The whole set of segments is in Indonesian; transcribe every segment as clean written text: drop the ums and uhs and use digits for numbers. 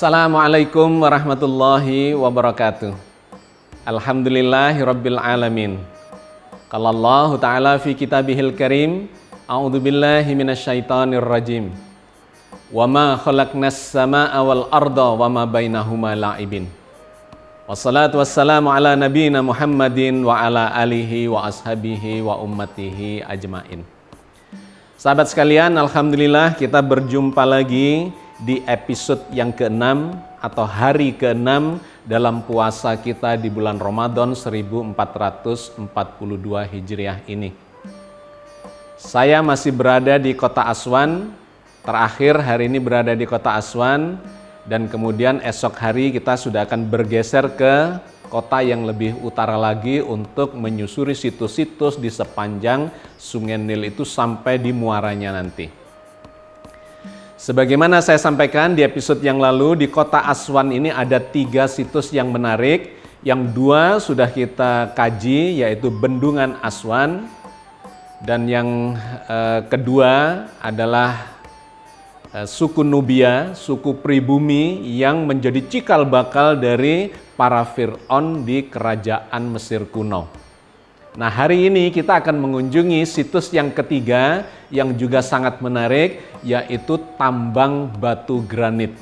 Assalamualaikum warahmatullahi wabarakatuh. Alhamdulillahirabbil alamin. Qala Allah Ta'ala fi kitabihil karim, a'udzubillahi minasyaitonir rajim. Wa ma khalaqnas samaa'a wal arda wa ma bainahuma la'ibin. Wassalatu wassalamu ala nabiyyina Muhammadin wa ala alihi wa ashabihi wa ummatihi ajmain. Sahabat sekalian, alhamdulillah kita berjumpa lagi di episode yang ke-6 atau hari ke-6 dalam puasa kita di bulan Ramadan 1442 Hijriah ini. Saya masih berada di kota Aswan, terakhir hari ini berada di kota Aswan, dan kemudian esok hari kita sudah akan bergeser ke kota yang lebih utara lagi untuk menyusuri situs-situs di sepanjang Sungai Nil itu sampai di muaranya nanti. Sebagaimana saya sampaikan di episode yang lalu, di kota Aswan ini ada 3 situs yang menarik. Yang 2 sudah kita kaji, yaitu Bendungan Aswan. Dan yang kedua adalah suku Nubia, suku pribumi yang menjadi cikal bakal dari para Fir'aun di kerajaan Mesir kuno. Nah, hari ini kita akan mengunjungi situs yang ketiga yang juga sangat menarik, yaitu tambang batu granit.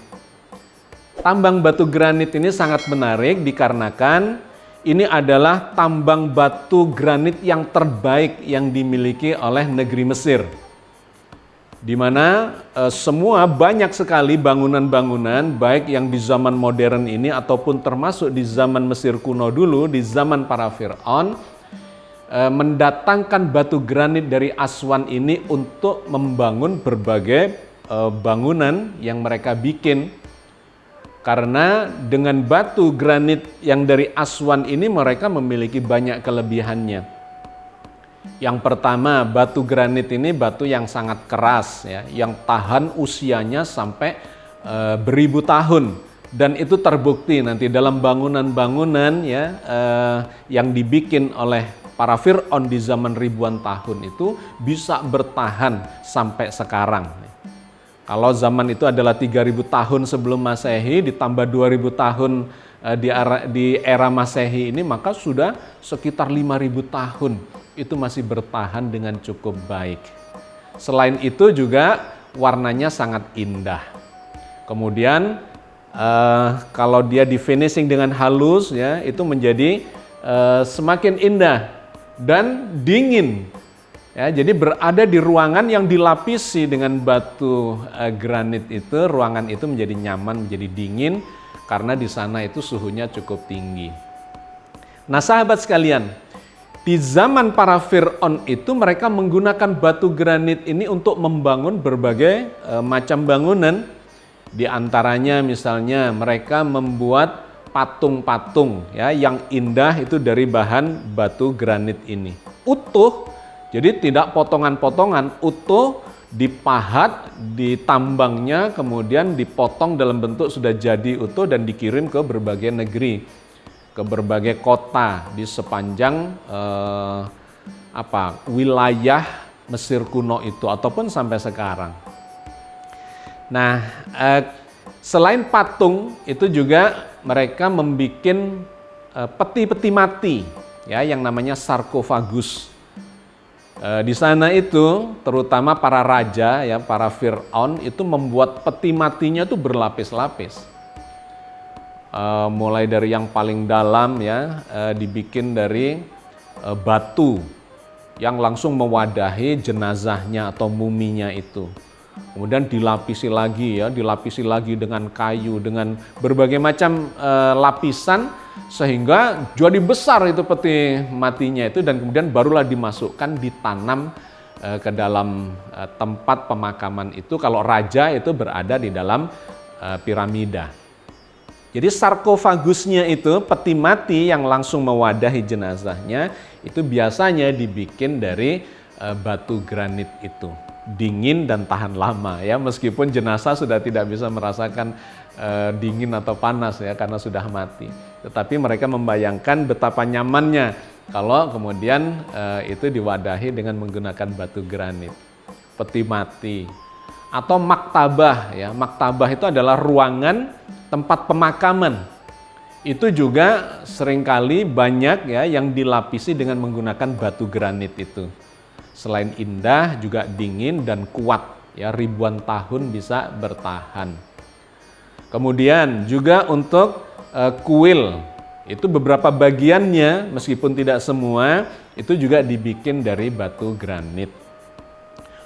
Tambang batu granit ini sangat menarik dikarenakan ini adalah tambang batu granit yang terbaik yang dimiliki oleh negeri Mesir. Di mana semua banyak sekali bangunan-bangunan baik yang di zaman modern ini ataupun termasuk di zaman Mesir kuno dulu, di zaman para Fir'aun, mendatangkan batu granit dari Aswan ini untuk membangun berbagai bangunan yang mereka bikin. Karena dengan batu granit yang dari Aswan ini mereka memiliki banyak kelebihannya. Yang pertama, batu granit ini batu yang sangat keras ya, yang tahan usianya sampai beribu tahun. Dan itu terbukti nanti dalam bangunan-bangunan ya yang dibikin oleh para Fir'aun di zaman ribuan tahun itu bisa bertahan sampai sekarang. Kalau zaman itu adalah 3000 tahun sebelum Masehi ditambah 2000 tahun di era Masehi ini, maka sudah sekitar 5000 tahun itu masih bertahan dengan cukup baik. Selain itu juga warnanya sangat indah. Kemudian kalau dia di finishing dengan halus ya, itu menjadi semakin indah dan dingin. Ya, jadi berada di ruangan yang dilapisi dengan batu granit itu, ruangan itu menjadi nyaman, menjadi dingin karena di sana itu suhunya cukup tinggi. Nah, sahabat sekalian, di zaman para Fir'aun itu mereka menggunakan batu granit ini untuk membangun berbagai macam bangunan. Di antaranya misalnya mereka membuat patung-patung ya yang indah itu dari bahan batu granit ini. Utuh, jadi tidak potongan-potongan, utuh dipahat, ditambangnya, kemudian dipotong dalam bentuk sudah jadi utuh dan dikirim ke berbagai negeri, ke berbagai kota di sepanjang wilayah Mesir kuno itu ataupun sampai sekarang. Nah, selain patung itu juga mereka membuat peti-peti mati ya yang namanya sarkofagus. Di sana itu terutama para raja ya, para Fir'aun itu membuat peti matinya itu berlapis-lapis. Mulai dari yang paling dalam ya dibikin dari batu yang langsung mewadahi jenazahnya atau muminya itu. Kemudian dilapisi lagi dengan kayu, dengan berbagai macam lapisan sehingga jadi besar itu peti matinya itu, dan kemudian barulah dimasukkan, ditanam ke dalam tempat pemakaman itu. Kalau raja itu berada di dalam piramida. Jadi sarkofagusnya itu, peti mati yang langsung mewadahi jenazahnya, itu biasanya dibikin dari batu granit itu. Dingin dan tahan lama ya, meskipun jenazah sudah tidak bisa merasakan dingin atau panas ya karena sudah mati. Tetapi mereka membayangkan betapa nyamannya kalau kemudian itu diwadahi dengan menggunakan batu granit. Peti mati. atau maktabah ya. Maktabah itu adalah ruangan tempat pemakaman. Itu juga seringkali banyak ya yang dilapisi dengan menggunakan batu granit itu. Selain indah juga dingin dan kuat ya, ribuan tahun bisa bertahan. Kemudian juga untuk kuil, itu beberapa bagiannya meskipun tidak semua itu juga dibikin dari batu granit.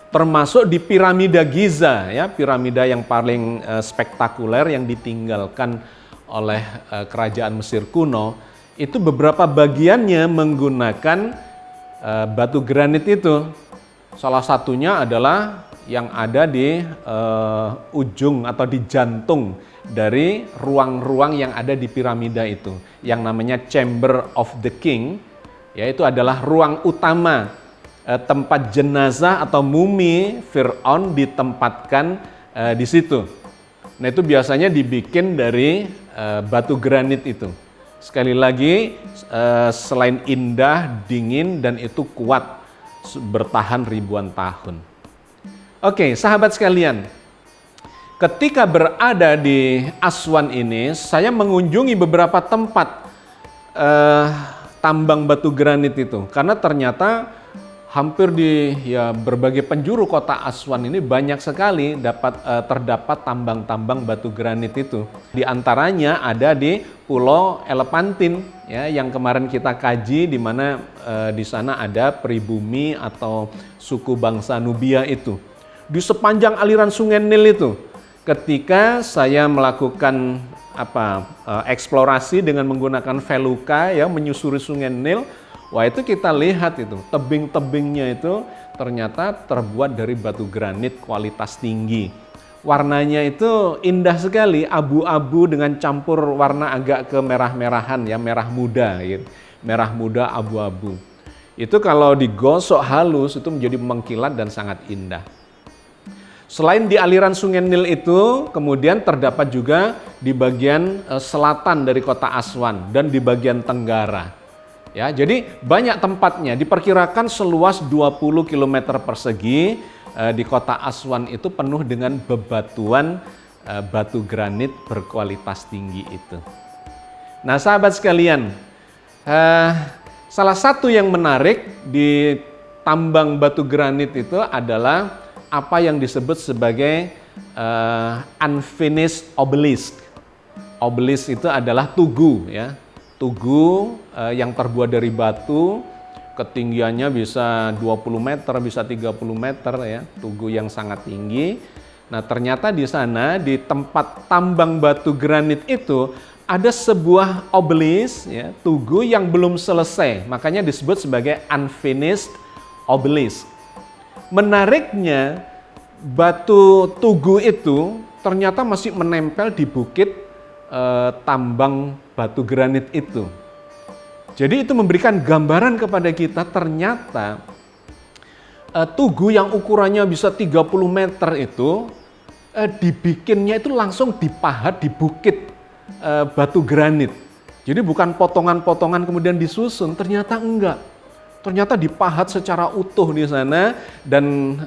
Termasuk di piramida Giza ya, piramida yang paling spektakuler yang ditinggalkan oleh kerajaan Mesir kuno, itu beberapa bagiannya menggunakan batu granit itu. Salah satunya adalah yang ada di ujung atau di jantung dari ruang-ruang yang ada di piramida itu, yang namanya Chamber of the King, yaitu adalah ruang utama tempat jenazah atau mumi Fir'aun ditempatkan di situ. Nah, itu biasanya dibikin dari batu granit itu. Sekali lagi, selain indah, dingin, dan itu kuat, bertahan ribuan tahun. Oke, sahabat sekalian, ketika berada di Aswan ini, saya mengunjungi beberapa tempat tambang batu granit itu, karena ternyata hampir di berbagai penjuru kota Aswan ini banyak sekali terdapat tambang-tambang batu granit itu. Di antaranya ada di Pulau Elepantin ya, yang kemarin kita kaji, di mana di sana ada pribumi atau suku bangsa Nubia itu. Di sepanjang aliran Sungai Nil itu, ketika saya melakukan eksplorasi dengan menggunakan Feluka ya, menyusuri Sungai Nil, wah itu kita lihat itu tebing-tebingnya itu ternyata terbuat dari batu granit kualitas tinggi. Warnanya itu indah sekali, abu-abu dengan campur warna agak kemerah-merahan ya, merah muda gitu. Merah muda abu-abu. Itu kalau digosok halus itu menjadi mengkilat dan sangat indah. Selain di aliran Sungai Nil itu, kemudian terdapat juga di bagian selatan dari kota Aswan dan di bagian tenggara. Ya, jadi banyak tempatnya, diperkirakan seluas 20 km persegi di kota Aswan itu penuh dengan bebatuan batu granit berkualitas tinggi itu. Nah, sahabat sekalian, salah satu yang menarik di tambang batu granit itu adalah apa yang disebut sebagai unfinished obelisk. Obelisk itu adalah tugu ya. Tugu yang terbuat dari batu, ketinggiannya bisa 20 meter, bisa 30 meter ya, tugu yang sangat tinggi. Nah, ternyata di sana di tempat tambang batu granit itu ada sebuah obelisk ya, tugu yang belum selesai, makanya disebut sebagai unfinished obelisk. Menariknya, batu tugu itu ternyata masih menempel di bukit tambang batu granit itu. Jadi itu memberikan gambaran kepada kita, ternyata tugu yang ukurannya bisa 30 meter itu dibikinnya itu langsung dipahat di bukit batu granit. Jadi bukan potongan-potongan kemudian disusun, ternyata enggak. Ternyata dipahat secara utuh di sana, dan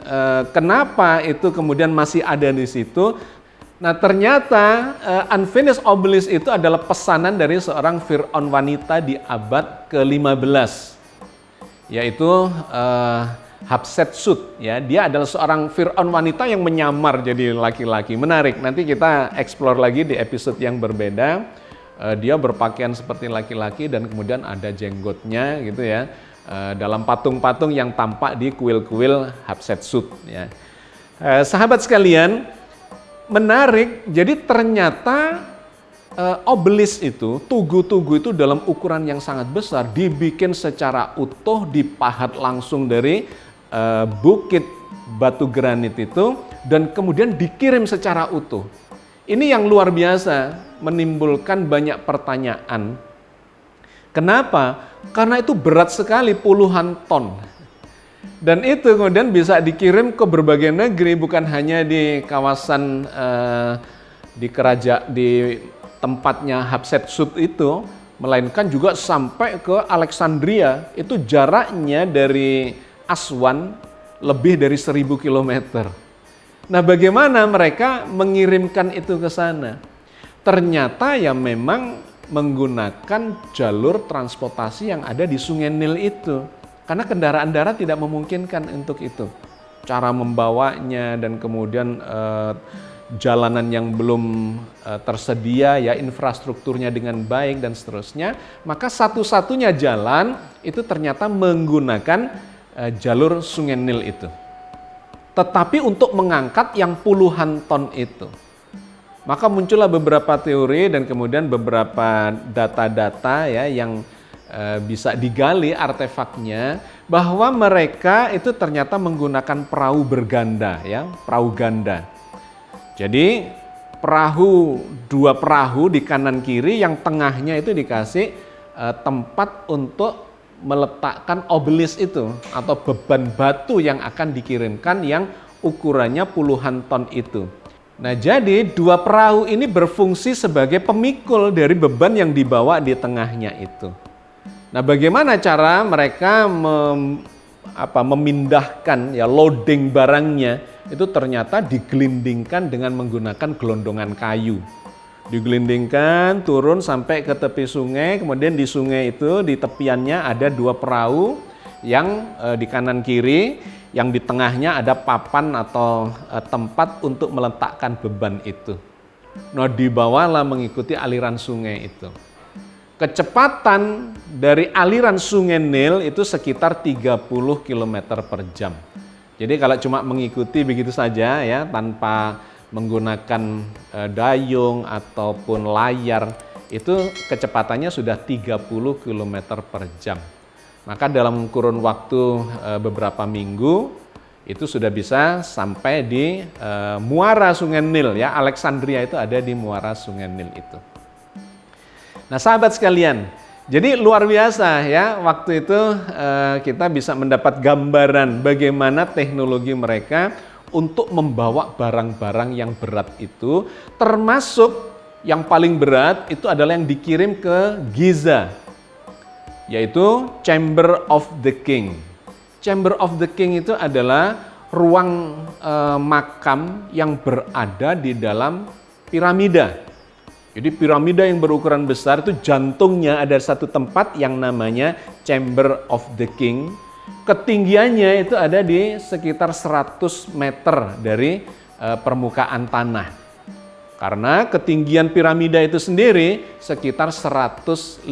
kenapa itu kemudian masih ada di situ? Nah, ternyata unfinished obelisk itu adalah pesanan dari seorang Fir'aun wanita di abad ke-15, yaitu Hatshepsut. Ya, dia adalah seorang Fir'aun wanita yang menyamar jadi laki-laki. Menarik, nanti kita explore lagi di episode yang berbeda. Dia berpakaian seperti laki-laki dan kemudian ada jenggotnya gitu ya. Dalam patung-patung yang tampak di kuil-kuil Hatshepsut ya. Sahabat sekalian, menarik, jadi ternyata obelisk itu, tugu-tugu itu dalam ukuran yang sangat besar, dibikin secara utuh, dipahat langsung dari bukit batu granit itu, dan kemudian dikirim secara utuh. Ini yang luar biasa, menimbulkan banyak pertanyaan. Kenapa? Karena itu berat sekali, puluhan ton. Dan itu kemudian bisa dikirim ke berbagai negeri, bukan hanya di kawasan di tempatnya Hatshepsut itu, melainkan juga sampai ke Alexandria. Itu jaraknya dari Aswan lebih dari 1000 km. Nah, bagaimana mereka mengirimkan itu ke sana? Ternyata ya memang menggunakan jalur transportasi yang ada di Sungai Nil itu. Karena kendaraan darat tidak memungkinkan untuk itu. Cara membawanya dan kemudian jalanan yang belum tersedia, ya infrastrukturnya dengan baik dan seterusnya, maka satu-satunya jalan itu ternyata menggunakan jalur Sungai Nil itu. Tetapi untuk mengangkat yang puluhan ton itu, maka muncullah beberapa teori dan kemudian beberapa data-data ya yang bisa digali artefaknya, bahwa mereka itu ternyata menggunakan perahu berganda, ya, perahu ganda. Jadi dua perahu di kanan kiri, yang tengahnya itu dikasih tempat untuk meletakkan obelis itu atau beban batu yang akan dikirimkan yang ukurannya puluhan ton itu. Nah, jadi dua perahu ini berfungsi sebagai pemikul dari beban yang dibawa di tengahnya itu. Nah, bagaimana cara mereka memindahkan ya loading barangnya? Itu ternyata digelindingkan dengan menggunakan gelondongan kayu. Digelindingkan turun sampai ke tepi sungai, kemudian di sungai itu di tepiannya ada dua perahu yang di kanan kiri, yang di tengahnya ada papan atau tempat untuk meletakkan beban itu. Nah, dibawalah mengikuti aliran sungai itu. Kecepatan dari aliran Sungai Nil itu sekitar 30 km per jam. Jadi kalau cuma mengikuti begitu saja ya tanpa menggunakan dayung ataupun layar, itu kecepatannya sudah 30 km per jam. Maka dalam kurun waktu beberapa minggu itu sudah bisa sampai di muara Sungai Nil ya. Alexandria itu ada di muara Sungai Nil itu. Nah, sahabat sekalian, jadi luar biasa ya, waktu itu kita bisa mendapat gambaran bagaimana teknologi mereka untuk membawa barang-barang yang berat itu, termasuk yang paling berat itu adalah yang dikirim ke Giza, yaitu Chamber of the King. Chamber of the King itu adalah ruang makam yang berada di dalam piramida. Jadi piramida yang berukuran besar itu jantungnya ada satu tempat yang namanya Chamber of the King. Ketinggiannya itu ada di sekitar 100 meter dari permukaan tanah. Karena ketinggian piramida itu sendiri sekitar 150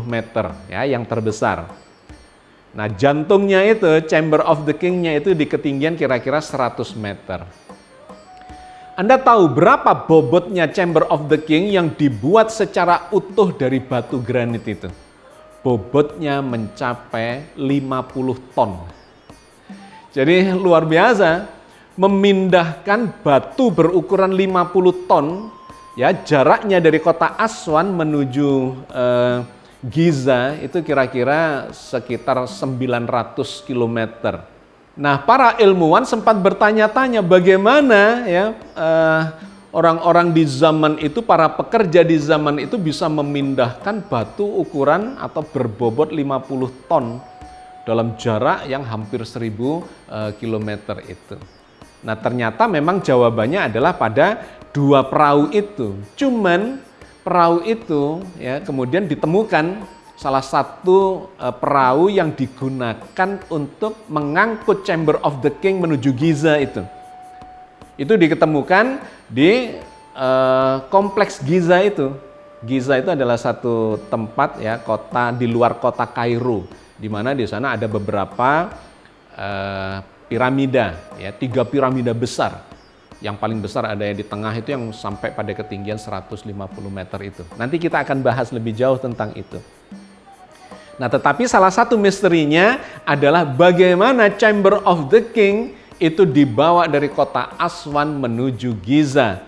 meter ya, yang terbesar. Nah, jantungnya itu Chamber of the King-nya itu di ketinggian kira-kira 100 meter. Anda tahu berapa bobotnya Chamber of the King yang dibuat secara utuh dari batu granit itu? Bobotnya mencapai 50 ton. Jadi luar biasa, memindahkan batu berukuran 50 ton, ya jaraknya dari kota Aswan menuju Giza itu kira-kira sekitar 900 kilometer. Nah, para ilmuwan sempat bertanya-tanya bagaimana ya orang-orang di zaman itu, para pekerja di zaman itu bisa memindahkan batu ukuran atau berbobot 50 ton dalam jarak yang hampir 1000 kilometer itu. Nah, ternyata memang jawabannya adalah pada dua perahu itu. Cuman perahu itu ya kemudian ditemukan salah satu perahu yang digunakan untuk mengangkut Chamber of the King menuju Giza itu. Itu diketemukan di kompleks Giza itu. Giza itu adalah satu tempat ya, kota di luar kota Kairo, di mana di sana ada beberapa piramida ya, 3 piramida besar. Yang paling besar ada yang di tengah itu yang sampai pada ketinggian 150 meter itu. Nanti kita akan bahas lebih jauh tentang itu. Nah, tetapi salah satu misterinya adalah bagaimana Chamber of the King itu dibawa dari kota Aswan menuju Giza.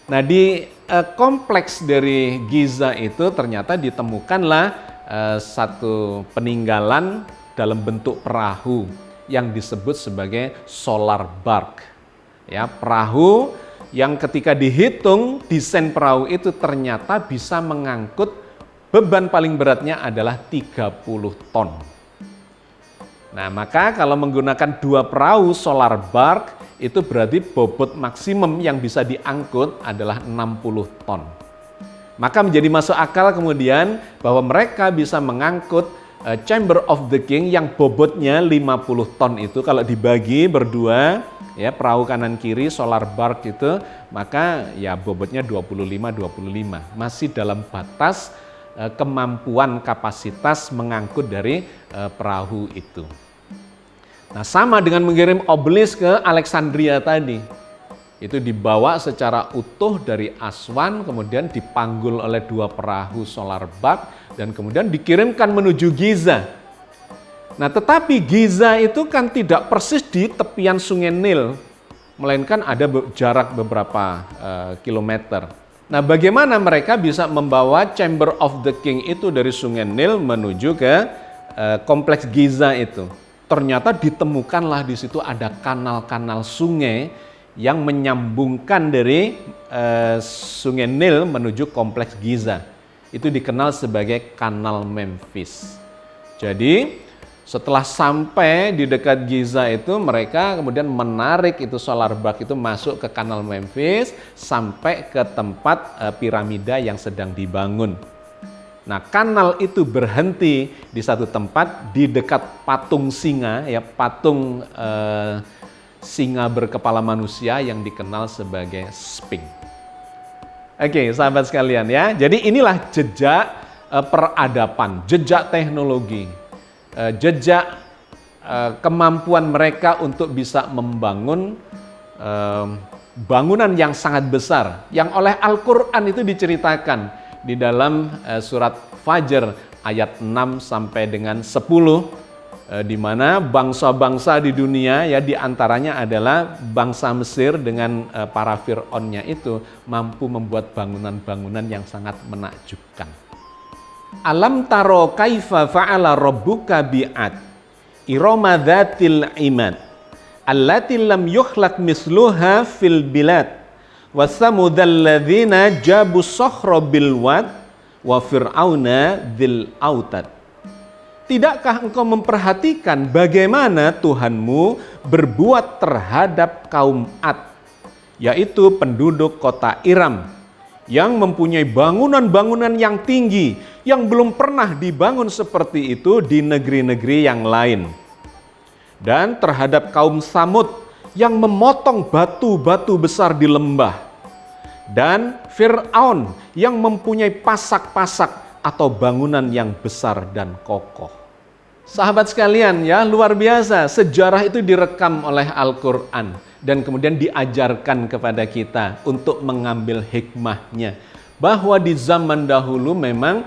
Nah, di kompleks dari Giza itu ternyata ditemukanlah satu peninggalan dalam bentuk perahu yang disebut sebagai solar bark. Ya, perahu yang ketika dihitung desain perahu itu ternyata bisa mengangkut beban paling beratnya adalah 30 ton. Nah, maka kalau menggunakan dua perahu solar bark itu berarti bobot maksimum yang bisa diangkut adalah 60 ton. Maka menjadi masuk akal kemudian bahwa mereka bisa mengangkut Chamber of the King yang bobotnya 50 ton itu kalau dibagi berdua, ya perahu kanan kiri solar bark itu, maka ya bobotnya 25. Masih dalam batas kemampuan kapasitas mengangkut dari perahu itu. Nah, sama dengan mengirim obelisk ke Alexandria tadi. Itu dibawa secara utuh dari Aswan, kemudian dipanggul oleh 2 perahu solar bark, dan kemudian dikirimkan menuju Giza. Nah, tetapi Giza itu kan tidak persis di tepian Sungai Nil, melainkan ada jarak beberapa kilometer. Nah, bagaimana mereka bisa membawa Chamber of the King itu dari Sungai Nil menuju ke kompleks Giza itu? Ternyata ditemukanlah di situ ada kanal-kanal sungai yang menyambungkan dari Sungai Nil menuju kompleks Giza. Itu dikenal sebagai Kanal Memphis. Jadi setelah sampai di dekat Giza itu, mereka kemudian menarik itu solar bark itu masuk ke Kanal Memphis sampai ke tempat piramida yang sedang dibangun. Nah, kanal itu berhenti di satu tempat di dekat patung singa, ya patung singa berkepala manusia yang dikenal sebagai Sphinx. Oke, sahabat sekalian ya. Jadi inilah jejak peradaban, jejak teknologi, jejak kemampuan mereka untuk bisa membangun bangunan yang sangat besar, yang oleh Al-Quran itu diceritakan di dalam surat Fajr ayat 6 sampai dengan 10. Di mana bangsa-bangsa di dunia, ya diantaranya adalah bangsa Mesir dengan para Fir'aunnya itu mampu membuat bangunan-bangunan yang sangat menakjubkan. Alam taro kaifa fa'ala rabbuka bi'ad irama dzatil imad allati lam yukhlaq misluha fil bilad wa samudal ladzina jabu sokhra bil wad wa fir'auna dzil autad. Tidakkah engkau memperhatikan bagaimana Tuhanmu berbuat terhadap kaum Ad, yaitu penduduk kota Iram, yang mempunyai bangunan-bangunan yang tinggi, yang belum pernah dibangun seperti itu di negeri-negeri yang lain. Dan terhadap kaum Samud, yang memotong batu-batu besar di lembah. Dan Fir'aun, yang mempunyai pasak-pasak atau bangunan yang besar dan kokoh. Sahabat sekalian ya, luar biasa, sejarah itu direkam oleh Al-Quran dan kemudian diajarkan kepada kita untuk mengambil hikmahnya. Bahwa di zaman dahulu memang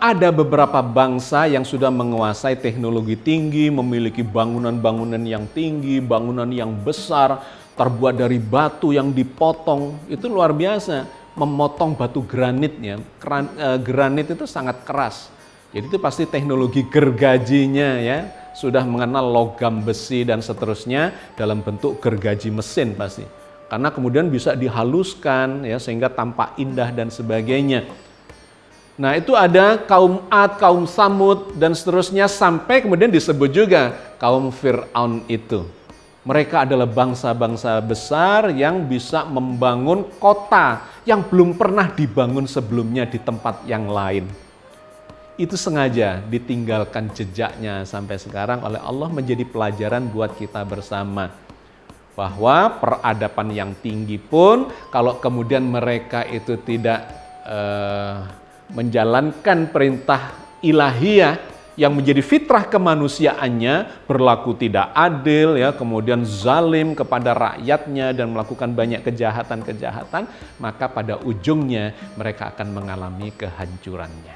ada beberapa bangsa yang sudah menguasai teknologi tinggi, memiliki bangunan-bangunan yang tinggi, bangunan yang besar, terbuat dari batu yang dipotong, itu luar biasa. Memotong batu granitnya, granit itu sangat keras. Jadi itu pasti teknologi gergajinya ya, sudah mengenal logam besi dan seterusnya dalam bentuk gergaji mesin pasti. Karena kemudian bisa dihaluskan ya sehingga tampak indah dan sebagainya. Nah, itu ada kaum Ad, kaum Samud dan seterusnya sampai kemudian disebut juga kaum Fir'aun itu. Mereka adalah bangsa-bangsa besar yang bisa membangun kota yang belum pernah dibangun sebelumnya di tempat yang lain. Itu sengaja ditinggalkan jejaknya sampai sekarang oleh Allah menjadi pelajaran buat kita bersama. Bahwa peradaban yang tinggi pun kalau kemudian mereka itu tidak menjalankan perintah ilahiyah yang menjadi fitrah kemanusiaannya, berlaku tidak adil, ya, kemudian zalim kepada rakyatnya dan melakukan banyak kejahatan-kejahatan, maka pada ujungnya mereka akan mengalami kehancurannya.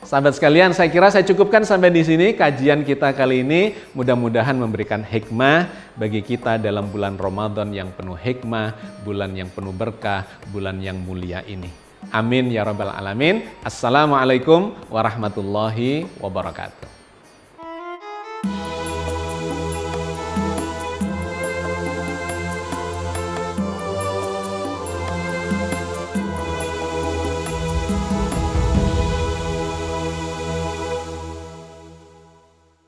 Sahabat sekalian, saya kira saya cukupkan sampai di sini kajian kita kali ini. Mudah-mudahan memberikan hikmah bagi kita dalam bulan Ramadan yang penuh hikmah, bulan yang penuh berkah, bulan yang mulia ini. Amin ya rabbal alamin. Assalamualaikum warahmatullahi wabarakatuh.